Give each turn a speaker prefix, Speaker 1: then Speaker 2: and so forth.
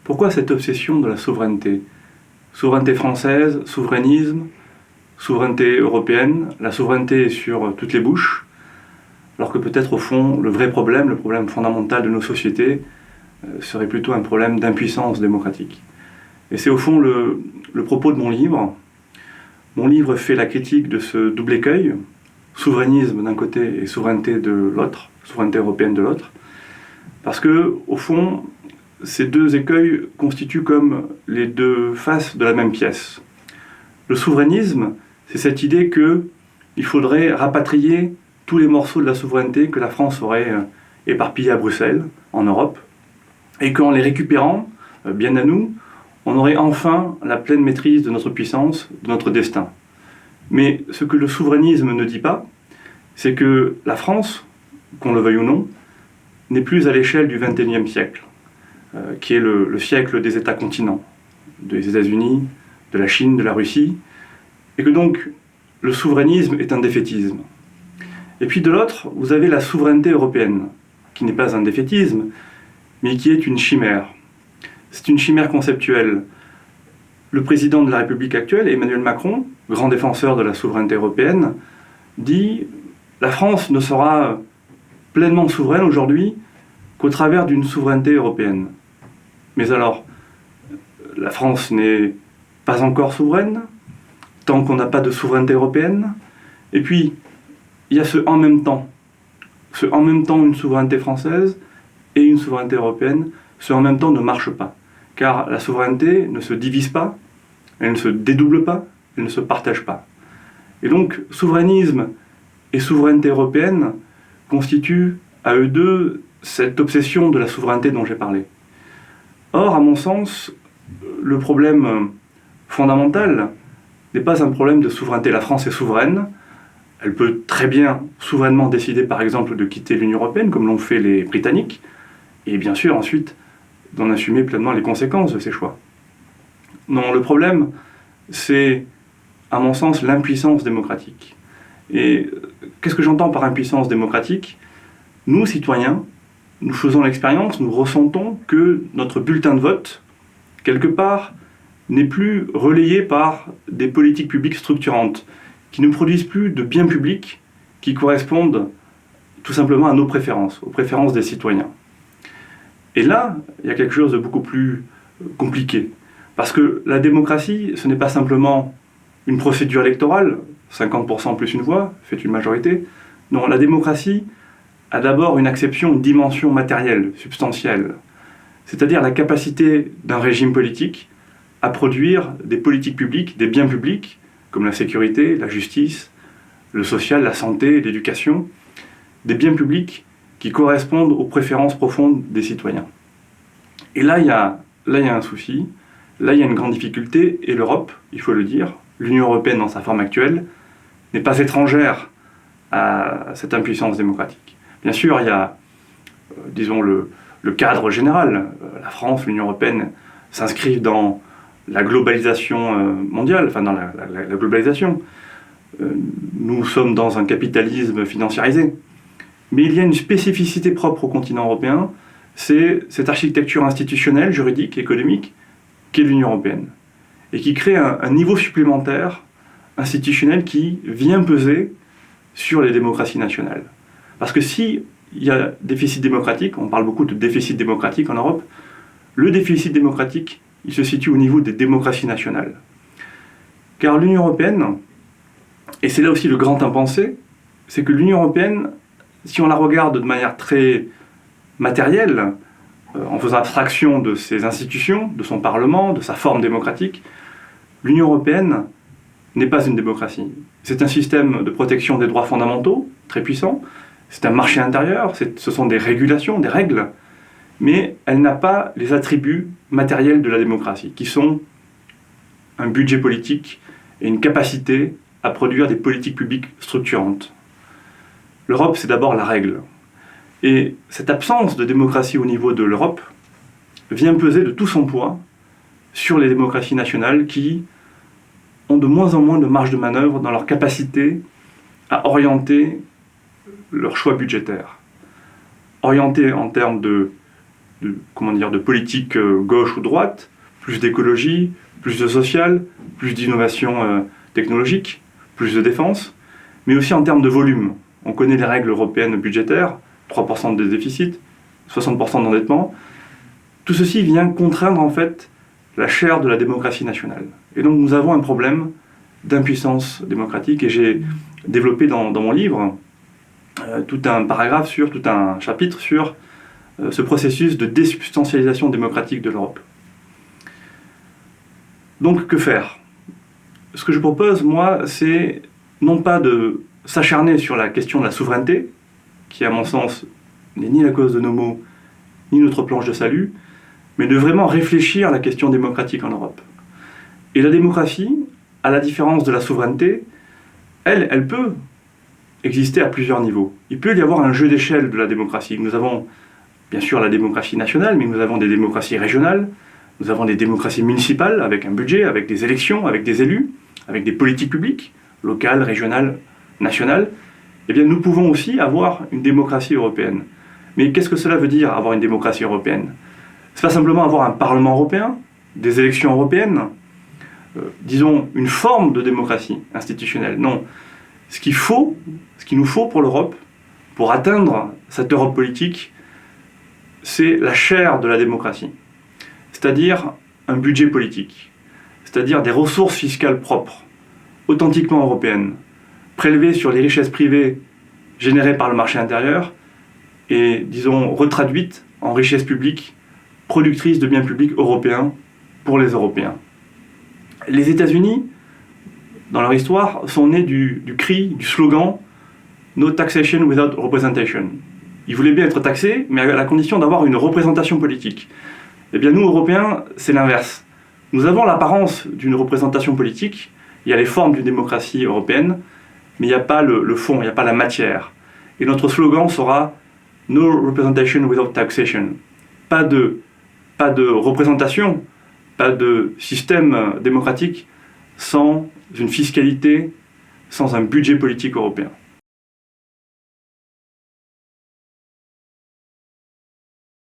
Speaker 1: Pourquoi cette obsession de la souveraineté? Souveraineté française, souverainisme, souveraineté européenne, la souveraineté est sur toutes les bouches, alors que peut-être au fond, le vrai problème, le problème fondamental de nos sociétés, serait plutôt un problème d'impuissance démocratique. Et c'est au fond le propos de mon livre. Mon livre fait la critique de ce double écueil, souverainisme d'un côté et souveraineté de l'autre, souveraineté européenne de l'autre, parce que, au fond, ces deux écueils constituent comme les deux faces de la même pièce. Le souverainisme, c'est cette idée qu'il faudrait rapatrier tous les morceaux de la souveraineté que la France aurait éparpillés à Bruxelles, en Europe, et qu'en les récupérant, bien à nous, on aurait enfin la pleine maîtrise de notre puissance, de notre destin. Mais ce que le souverainisme ne dit pas, c'est que la France, qu'on le veuille ou non, n'est plus à l'échelle du XXIe siècle, qui est le siècle des États-continents, des États-Unis, de la Chine, de la Russie, et que donc le souverainisme est un défaitisme. Et puis de l'autre, vous avez la souveraineté européenne, qui n'est pas un défaitisme, mais qui est une chimère. C'est une chimère conceptuelle. Le président de la République actuelle, Emmanuel Macron, grand défenseur de la souveraineté européenne, dit « La France ne sera pleinement souveraine aujourd'hui qu'au travers d'une souveraineté européenne. » Mais alors, la France n'est pas encore souveraine, tant qu'on n'a pas de souveraineté européenne. Et puis, il y a ce « en même temps ». Ce « en même temps » une souveraineté française et une souveraineté européenne, ce « en même temps » ne marche pas. Car la souveraineté ne se divise pas, elle ne se dédouble pas, elle ne se partage pas. Et donc, souverainisme et souveraineté européenne constituent à eux deux cette obsession de la souveraineté dont j'ai parlé. Or, à mon sens, le problème fondamental n'est pas un problème de souveraineté. La France est souveraine, elle peut très bien souverainement décider par exemple de quitter l'Union européenne, comme l'ont fait les Britanniques, et bien sûr ensuite d'en assumer pleinement les conséquences de ces choix. Non, le problème, c'est, à mon sens, l'impuissance démocratique. Et qu'est-ce que j'entends par impuissance démocratique? Nous, citoyens, nous faisons l'expérience, nous ressentons que notre bulletin de vote, quelque part, n'est plus relayé par des politiques publiques structurantes, qui ne produisent plus de biens publics qui correspondent tout simplement à nos préférences, aux préférences des citoyens. Et là, il y a quelque chose de beaucoup plus compliqué. Parce que la démocratie, ce n'est pas simplement une procédure électorale, 50% plus une voix, fait une majorité. Non, la démocratie a d'abord une acception, une dimension matérielle, substantielle. C'est-à-dire la capacité d'un régime politique à produire des politiques publiques, des biens publics, comme la sécurité, la justice, le social, la santé, l'éducation, des biens publics qui correspondent aux préférences profondes des citoyens. Et là, il y a un souci, là, il y a une grande difficulté, et l'Europe, il faut le dire, l'Union européenne dans sa forme actuelle, n'est pas étrangère à cette impuissance démocratique. Bien sûr, il y a, disons, le cadre général. La France, l'Union européenne s'inscrivent dans la globalisation mondiale, enfin dans la globalisation. Nous sommes dans un capitalisme financiarisé. Mais il y a une spécificité propre au continent européen, c'est cette architecture institutionnelle, juridique, économique, qu'est l'Union européenne. Et qui crée un niveau supplémentaire institutionnel qui vient peser sur les démocraties nationales. Parce que s'il y a déficit démocratique, on parle beaucoup de déficit démocratique en Europe, le déficit démocratique, il se situe au niveau des démocraties nationales. Car l'Union européenne, et c'est là aussi le grand impensé, c'est que l'Union européenne, si on la regarde de manière très matérielle, en faisant abstraction de ses institutions, de son Parlement, de sa forme démocratique, l'Union européenne n'est pas une démocratie. C'est un système de protection des droits fondamentaux, très puissant, c'est un marché intérieur, ce sont des régulations, des règles, mais elle n'a pas les attributs matériels de la démocratie, qui sont un budget politique et une capacité à produire des politiques publiques structurantes. L'Europe, c'est d'abord la règle. Et cette absence de démocratie au niveau de l'Europe vient peser de tout son poids sur les démocraties nationales qui ont de moins en moins de marge de manœuvre dans leur capacité à orienter leurs choix budgétaires. Orienter en termes de de politique gauche ou droite, plus d'écologie, plus de social, plus d'innovation technologique, plus de défense, mais aussi en termes de volume. On connaît les règles européennes budgétaires, 3% de déficit, 60% d'endettement. Tout ceci vient contraindre en fait la chair de la démocratie nationale. Et donc nous avons un problème d'impuissance démocratique, et j'ai développé dans mon livre tout un chapitre sur ce processus de désubstantialisation démocratique de l'Europe. Donc que faire ? Ce que je propose, moi, c'est non pas de s'acharner sur la question de la souveraineté, qui à mon sens n'est ni la cause de nos maux, ni notre planche de salut, mais de vraiment réfléchir à la question démocratique en Europe. Et la démocratie, à la différence de la souveraineté, elle peut exister à plusieurs niveaux. Il peut y avoir un jeu d'échelle de la démocratie. Nous avons bien sûr la démocratie nationale, mais nous avons des démocraties régionales, nous avons des démocraties municipales avec un budget, avec des élections, avec des élus, avec des politiques publiques, locales, régionales, nationales. Eh bien, nous pouvons aussi avoir une démocratie européenne. Mais qu'est-ce que cela veut dire, avoir une démocratie européenne ? C'est pas simplement avoir un Parlement européen, des élections européennes, disons une forme de démocratie institutionnelle. Non. Ce qu'il nous faut pour l'Europe, pour atteindre cette Europe politique, c'est la chair de la démocratie. C'est-à-dire un budget politique, c'est-à-dire des ressources fiscales propres, authentiquement européennes, prélevées sur les richesses privées générées par le marché intérieur et, disons, retraduites en richesses publiques, productrices de biens publics européens pour les Européens. Les États-Unis, dans leur histoire, sont nés du cri, du slogan « No taxation without representation ». Ils voulaient bien être taxés, mais à la condition d'avoir une représentation politique. Eh bien, nous, Européens, c'est l'inverse. Nous avons l'apparence d'une représentation politique, il y a les formes d'une démocratie européenne, mais il n'y a pas le fond, il n'y a pas la matière. Et notre slogan sera « No representation without taxation ». Pas de représentation, pas de système démocratique sans une fiscalité, sans un budget politique européen.